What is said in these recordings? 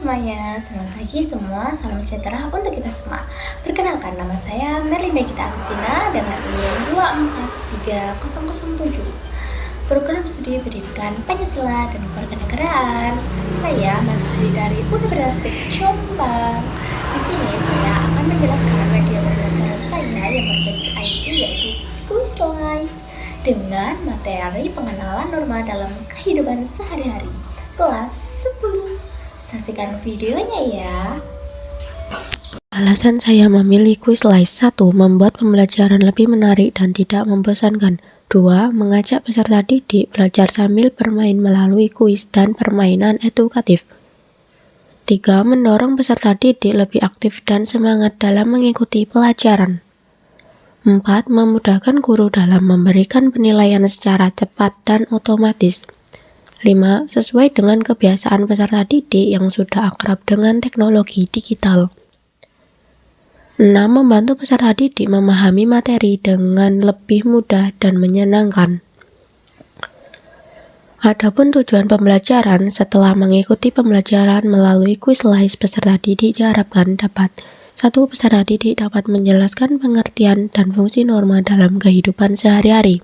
semuanya, selamat pagi semua, salam sejahtera untuk kita semua. Perkenalkan, nama saya Merlinda Gita Agustina dengan NIM 243007. Program Studi Pendidikan Pancasila dan Kewarganegaraan. Saya mahasiswi dari Universitas Jombang. Di sini saya akan menjelaskan media pembelajaran saya yang berbasis IT yaitu Quizlight dengan materi pengenalan norma dalam kehidupan sehari-hari. Kelas 10. Saksikan videonya ya. Alasan saya memilih Quizlight: 1. Membuat pembelajaran lebih menarik dan tidak membosankan. 2. Mengajak peserta didik belajar sambil bermain melalui kuis dan permainan edukatif. 3. Mendorong peserta didik lebih aktif dan semangat dalam mengikuti pelajaran. 4. Memudahkan guru dalam memberikan penilaian secara cepat dan otomatis. 5. Sesuai dengan kebiasaan peserta didik yang sudah akrab dengan teknologi digital. 6. Membantu peserta didik memahami materi dengan lebih mudah dan menyenangkan. Adapun tujuan pembelajaran: setelah mengikuti pembelajaran melalui Quizlight, peserta didik diharapkan dapat 1. Peserta didik dapat menjelaskan pengertian dan fungsi norma dalam kehidupan sehari-hari.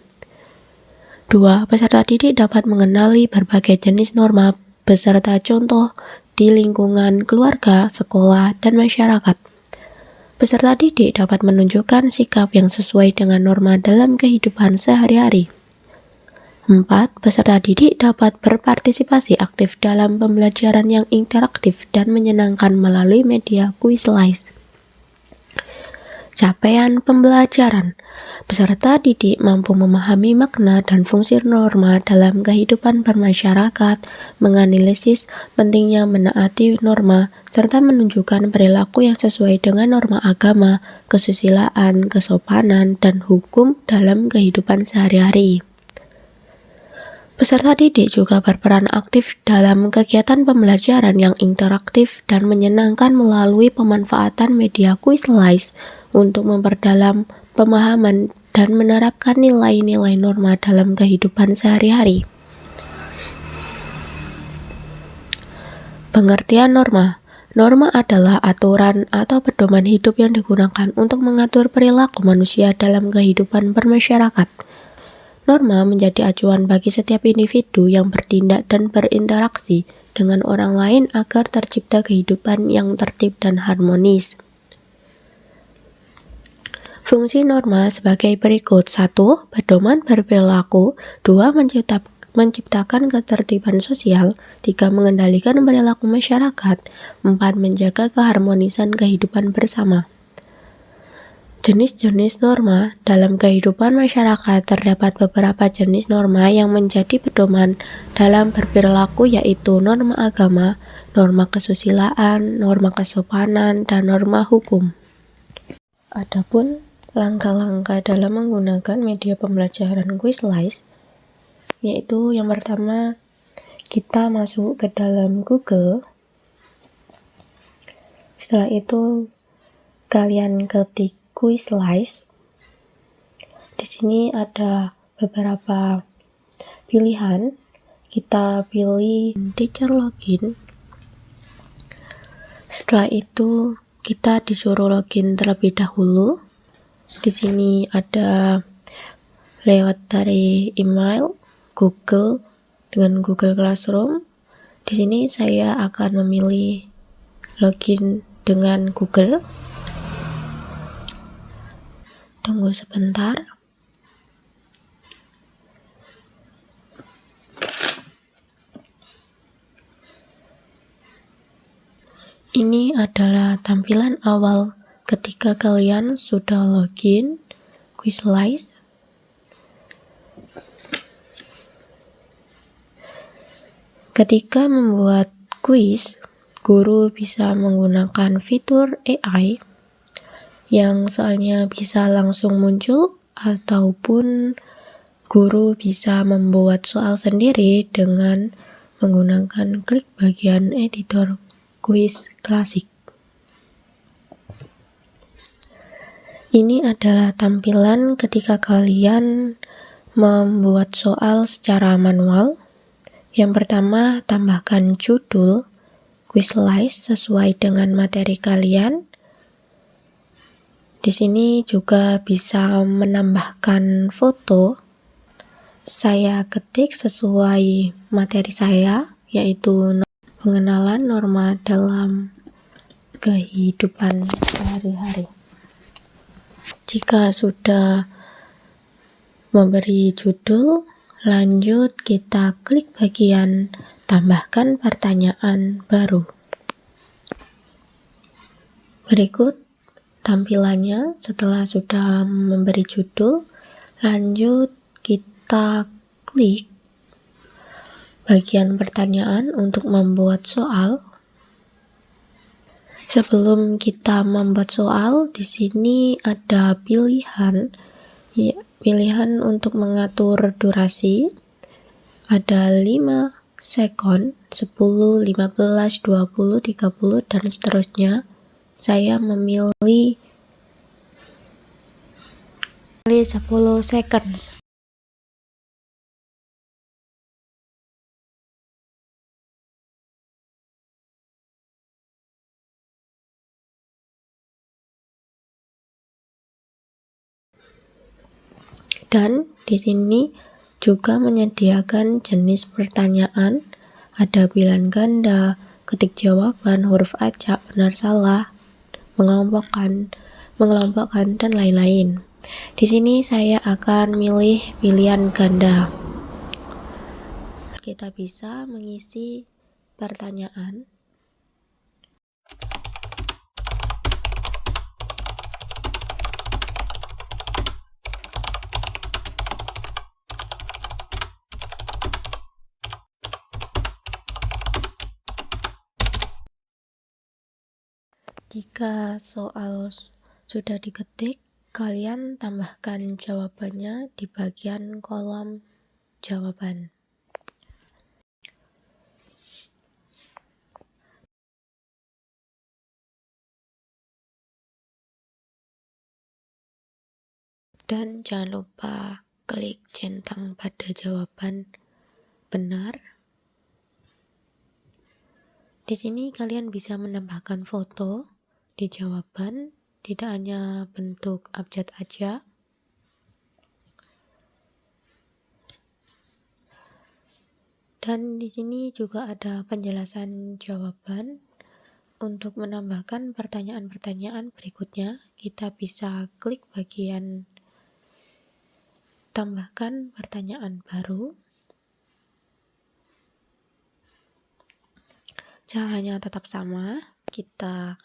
2. Peserta didik dapat mengenali berbagai jenis norma beserta contoh di lingkungan keluarga, sekolah, dan masyarakat. Peserta didik dapat menunjukkan sikap yang sesuai dengan norma dalam kehidupan sehari-hari. 4. Peserta didik dapat berpartisipasi aktif dalam pembelajaran yang interaktif dan menyenangkan melalui media Quizlight. Capaian pembelajaran: peserta didik mampu memahami makna dan fungsi norma dalam kehidupan bermasyarakat, menganalisis pentingnya menaati norma, serta menunjukkan perilaku yang sesuai dengan norma agama, kesusilaan, kesopanan, dan hukum dalam kehidupan sehari-hari. Peserta didik juga berperan aktif dalam kegiatan pembelajaran yang interaktif dan menyenangkan melalui pemanfaatan media Quizlight untuk memperdalam pemahaman dan menerapkan nilai-nilai norma dalam kehidupan sehari-hari. Pengertian norma. Norma adalah aturan atau pedoman hidup yang digunakan untuk mengatur perilaku manusia dalam kehidupan bermasyarakat. Norma menjadi acuan bagi setiap individu yang bertindak dan berinteraksi dengan orang lain agar tercipta kehidupan yang tertib dan harmonis. Fungsi norma sebagai berikut. 1. Pedoman berperilaku. 2. Menciptakan ketertiban sosial. 3. Mengendalikan perilaku masyarakat. 4. Menjaga keharmonisan kehidupan bersama. Jenis-jenis norma. Dalam kehidupan masyarakat terdapat beberapa jenis norma yang menjadi pedoman dalam berperilaku, yaitu norma agama, norma kesusilaan, norma kesopanan, dan norma hukum. Adapun langkah-langkah dalam menggunakan media pembelajaran Quizlight, yaitu yang pertama, kita masuk ke dalam Google. Setelah itu kalian ketik Quizlight. Di sini ada beberapa pilihan. Kita pilih teacher login. Setelah itu kita disuruh login terlebih dahulu. Di sini ada lewat dari email, Google dengan Google Classroom. Di sini saya akan memilih login dengan Google. Tunggu sebentar. Ini adalah tampilan awal ketika kalian sudah login Quizlight. Ketika membuat kuis, guru bisa menggunakan fitur AI yang soalnya bisa langsung muncul, ataupun guru bisa membuat soal sendiri dengan menggunakan klik bagian editor kuis klasik. Ini adalah tampilan ketika kalian membuat soal secara manual. Yang pertama, tambahkan judul Quizlist sesuai dengan materi kalian. Di sini juga bisa menambahkan foto. Saya ketik sesuai materi saya, yaitu pengenalan norma dalam kehidupan sehari-hari. Jika sudah memberi judul, lanjut kita klik bagian tambahkan pertanyaan baru. Berikut tampilannya setelah sudah memberi judul. Lanjut kita klik bagian pertanyaan untuk membuat soal. Sebelum kita membuat soal, di sini ada pilihan untuk mengatur durasi. Ada 5 sekon, 10, 15, 20, 30, dan seterusnya. Saya memilih 10 seconds. Dan di sini juga menyediakan jenis pertanyaan, ada pilihan ganda, ketik jawaban, huruf acak, benar salah, mengelompokkan, dan lain-lain. Di sini saya akan milih pilihan ganda. Kita bisa mengisi pertanyaan. Jika soal sudah diketik, kalian tambahkan jawabannya di bagian kolom jawaban. Dan jangan lupa klik centang pada jawaban benar. Di sini kalian bisa menambahkan foto di jawaban, tidak hanya bentuk abjad aja. Dan di sini juga ada penjelasan jawaban. Untuk menambahkan pertanyaan-pertanyaan berikutnya, kita bisa klik bagian tambahkan pertanyaan baru. Caranya tetap sama, kita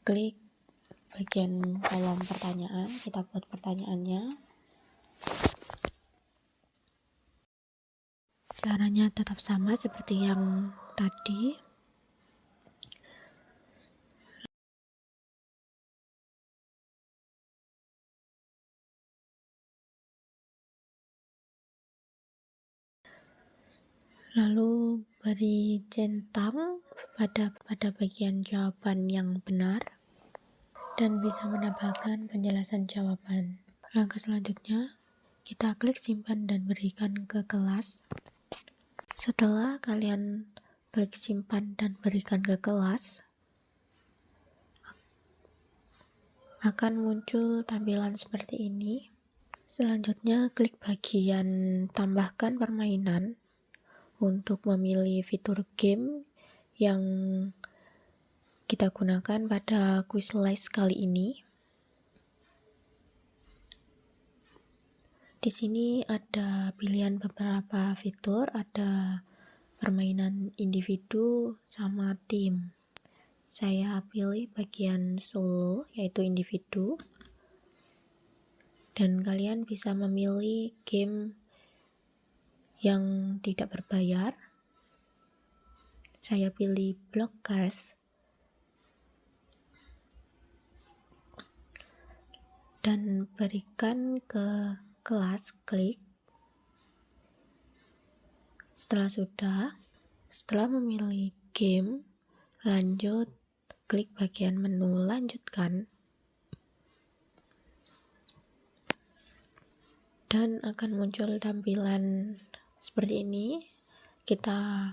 klik bagian kolom pertanyaan, kita buat pertanyaannya. Caranya tetap sama seperti yang tadi. Lalu beri centang pada bagian jawaban yang benar dan bisa menambahkan penjelasan jawaban. Langkah selanjutnya, kita klik simpan dan berikan ke kelas. Setelah kalian klik simpan dan berikan ke kelas, akan muncul tampilan seperti ini. Selanjutnya, klik bagian tambahkan permainan untuk memilih fitur game yang kita gunakan pada Quizlist kali ini. Di sini ada pilihan beberapa fitur, ada permainan individu sama tim. Saya pilih bagian solo, yaitu individu. Dan kalian bisa memilih game yang tidak berbayar. Saya pilih Block Cars. Dan berikan ke kelas, klik. Setelah memilih game, lanjut klik bagian menu lanjutkan. Dan akan muncul tampilan seperti ini. Kita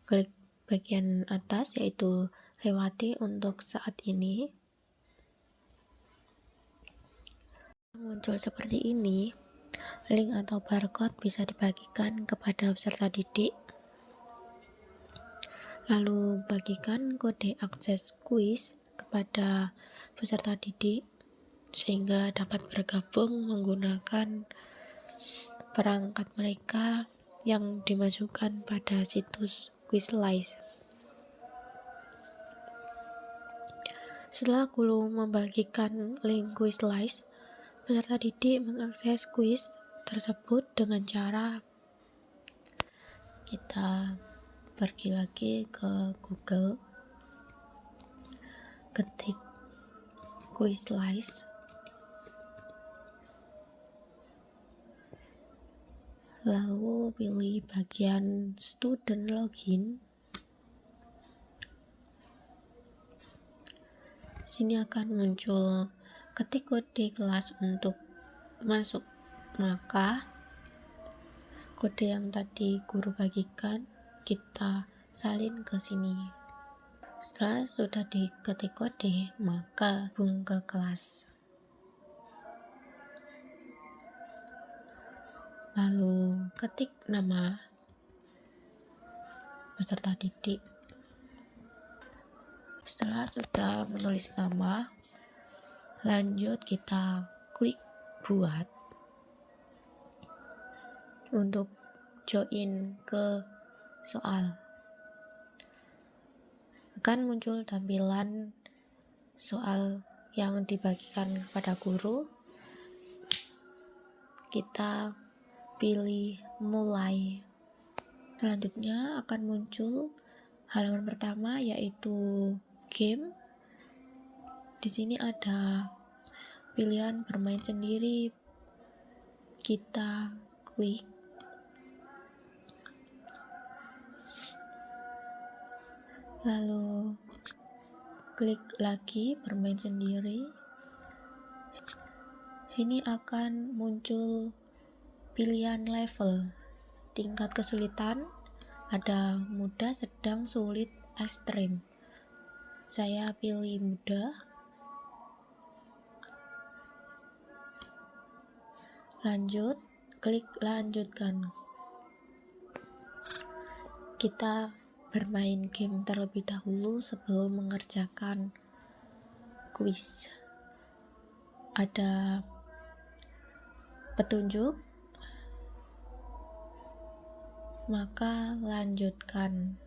klik bagian atas, yaitu lewati untuk saat ini. Muncul seperti ini, link atau barcode bisa dibagikan kepada peserta didik. Lalu bagikan kode akses kuis kepada peserta didik sehingga dapat bergabung menggunakan perangkat mereka yang dimasukkan pada situs Quizlist. Setelah guru membagikan link Quizlist, peserta didik mengakses kuis tersebut dengan cara kita pergi lagi ke Google, ketik Quizlist, lalu pilih bagian student login. Sini akan muncul ketik kode kelas untuk masuk, maka kode yang tadi guru bagikan kita salin ke sini. Setelah sudah diketik kode, maka hubung ke kelas. Lalu ketik nama peserta didik. Setelah sudah menulis nama, lanjut kita klik buat untuk join ke soal. Akan muncul tampilan soal yang dibagikan kepada guru. Kita pilih mulai. Selanjutnya akan muncul halaman pertama, yaitu game. Di sini ada pilihan bermain sendiri. Kita klik. Lalu klik lagi bermain sendiri. Sini akan muncul pilihan level, tingkat kesulitan, ada mudah, sedang, sulit, ekstrim. Saya pilih mudah. Lanjut, klik lanjutkan. Kita bermain game terlebih dahulu sebelum mengerjakan kuis. Ada petunjuk, maka lanjutkan.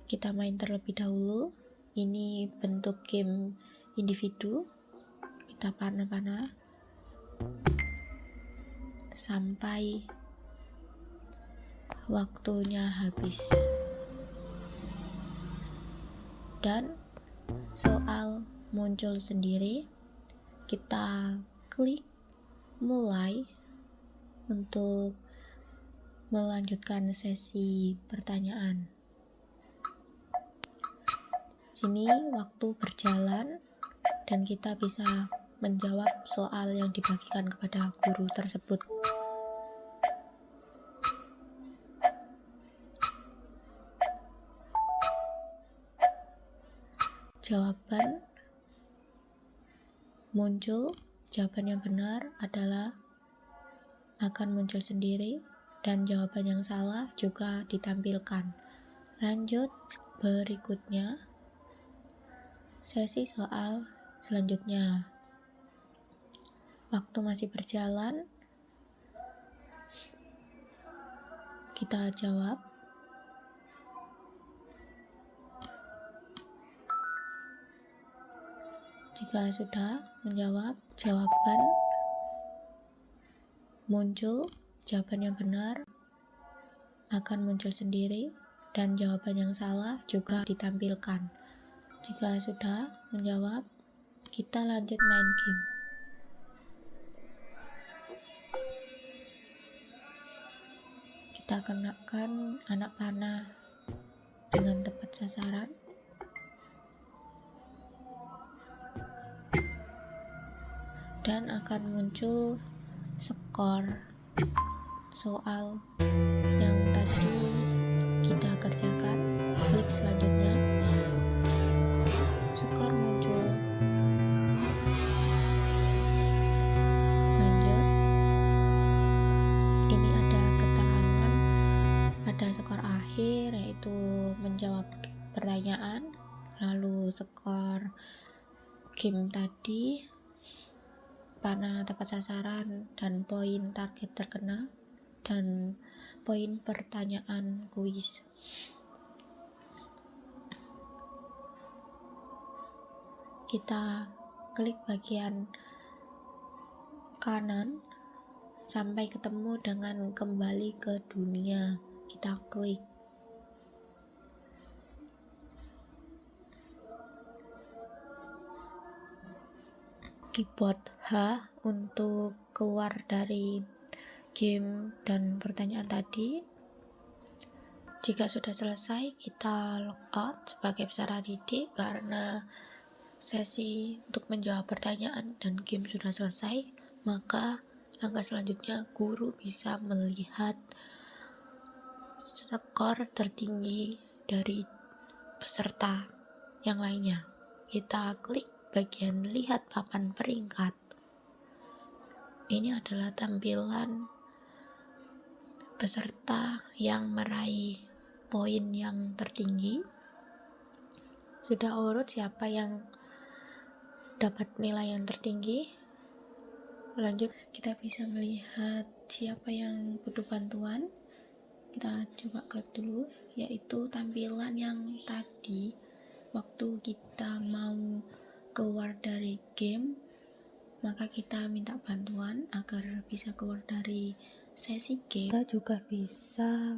Kita main terlebih dahulu. Ini bentuk game individu. Kita panah-panah sampai waktunya habis. Dan soal muncul sendiri. Kita klik mulai untuk melanjutkan sesi pertanyaan. Sini waktu berjalan dan kita bisa menjawab soal yang dibagikan kepada guru tersebut. Jawaban muncul, jawaban yang benar adalah akan muncul sendiri dan jawaban yang salah juga ditampilkan. Lanjut berikutnya, sesi soal selanjutnya. Waktu masih berjalan, kita jawab. Jika sudah menjawab, jawaban muncul, jawaban yang benar akan muncul sendiri dan jawaban yang salah juga ditampilkan. Jika sudah menjawab, kita lanjut main game. Kita kenakan anak panah dengan tepat sasaran. Dan akan muncul skor soal yang tadi kita kerjakan. Klik selanjutnya, skor muncul. Lanjut, ini ada keterangan, ada skor akhir yaitu menjawab pertanyaan, lalu skor game tadi, panah tepat sasaran, dan poin target terkena, dan poin pertanyaan kuis. Kita klik bagian kanan sampai ketemu dengan kembali ke dunia. Kita klik. Keyboard H untuk keluar dari game dan pertanyaan tadi. Jika sudah selesai, kita logout sebagai peserta didik karena sesi untuk menjawab pertanyaan dan game sudah selesai. Maka langkah selanjutnya, guru bisa melihat skor tertinggi dari peserta yang lainnya. Kita klik bagian lihat papan peringkat. Ini adalah tampilan peserta yang meraih poin yang tertinggi. Sudah urut siapa yang dapat nilai yang tertinggi. Lanjut, kita bisa melihat siapa yang butuh bantuan. Kita coba klik dulu, yaitu tampilan yang tadi waktu kita mau keluar dari game, maka kita minta bantuan agar bisa keluar dari sesi game. Kita juga bisa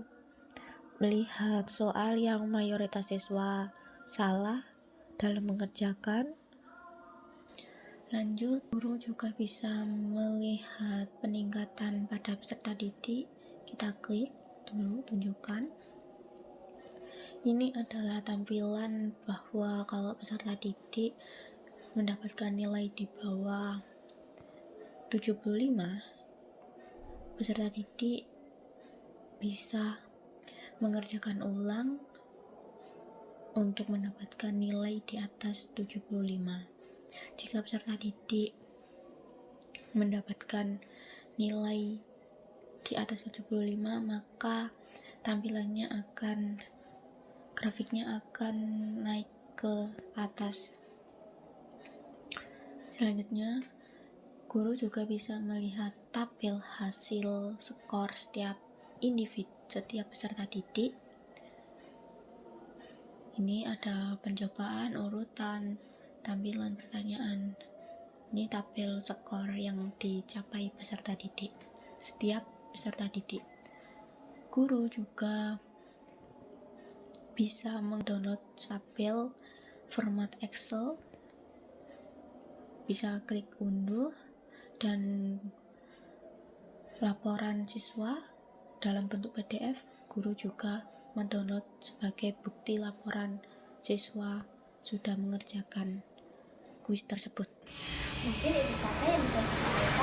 melihat soal yang mayoritas siswa salah dalam mengerjakan. Lanjut, guru juga bisa melihat peningkatan pada peserta didik. Kita klik dulu, tunjukkan. Ini adalah tampilan bahwa kalau peserta didik mendapatkan nilai di bawah 75, peserta didik bisa mengerjakan ulang untuk mendapatkan nilai di atas 75. Jika peserta didik mendapatkan nilai di atas 75, maka tampilannya grafiknya akan naik ke atas. Selanjutnya, guru juga bisa melihat tabel hasil skor setiap peserta didik. Ini ada pencobaan, urutan, tampilan pertanyaan. Ini tabel skor yang dicapai peserta didik, setiap peserta didik. Guru juga bisa mendownload tabel format Excel. Bisa klik unduh, dan laporan siswa dalam bentuk PDF, guru juga mendownload sebagai bukti laporan siswa sudah mengerjakan kuis tersebut. Mungkin itu saja yang bisa saya sampaikan.